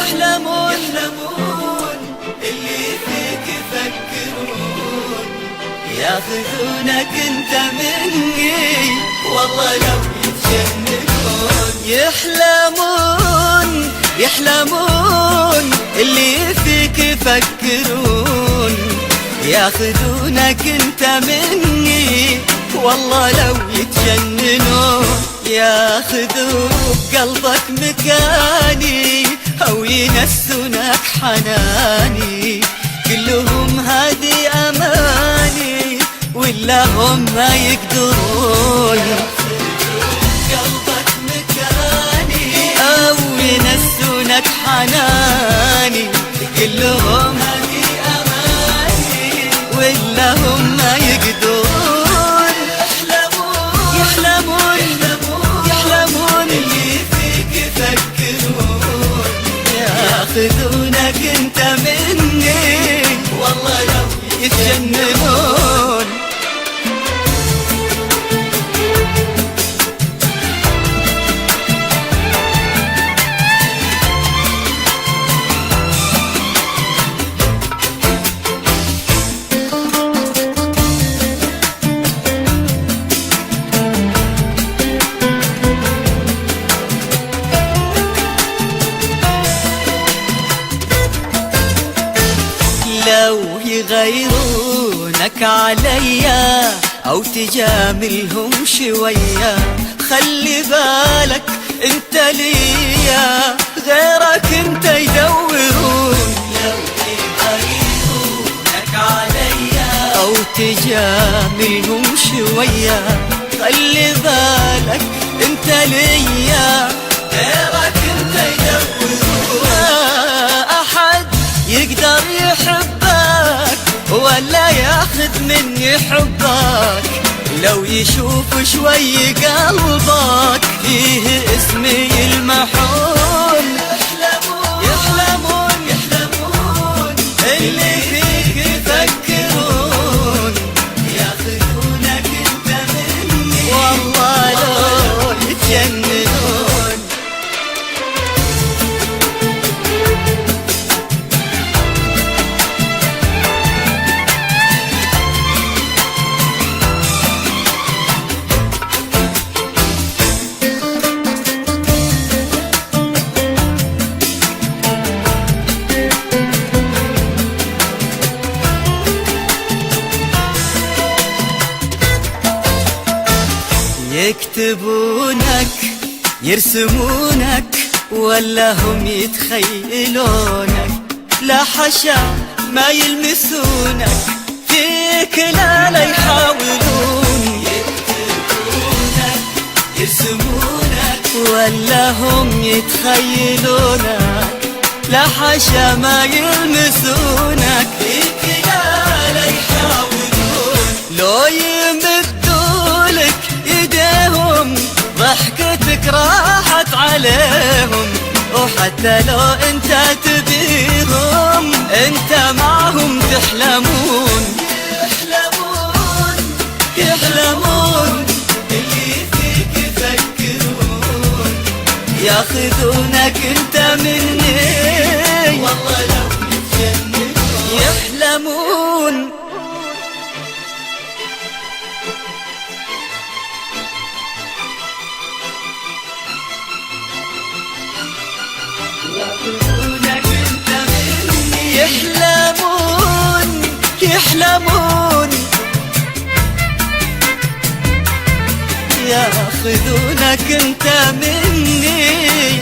يحلمون اللي فيك يفكرون، ياخذونك انت مني والله لو يتجننون. يحلمون اللي فيك يفكرون، ياخذونك انت مني والله لو يتجننون. ياخذوا بقلبك مكاني أو ينسونك حناني، كلهم هذه أماني ولا هم ما يقدرون. قلبك مكاني أو ينسونك حناني، كلهم هذه أماني ولا هم ما يقدرون. يحلمون اللي فيك يفكرون، ياخذونك انت مني والله لو يتجننون. لو يغيرونك عليا أو تجاملهم شوية، خلي بالك انت ليا غيرك انت يدورون. لو يغيرونك عليا أو تجاملهم شوية، خلي بالك انت ليا غيرك انت يدورون. أحد يقدر يحبك ولا ياخذ مني حبك، لو يشوف شوي قلبك فيه اسمي المحون. يحلمون اللي فيك يفكرون، ياخذونك انت مني والله لو يتجننون. يكتبونك يرسمونك ولا هم يتخيلونك، لا حشا ما يلمسونك فيك لا يحاولون. يكتبونك يرسمونك ولا هم يتخيلونك، لا حشا ما يلمسونك فيك لا يحاولون. لو يمدولك ايديهم ضحكتك راحت عليهم، وحتى لو انت تبيهم انت معهم تحلمون. يحلمون اللي فيك يفكرون، ياخذونك انت مني والله لو يتجننون. يحلمون يحلمون ياخذونك انت مني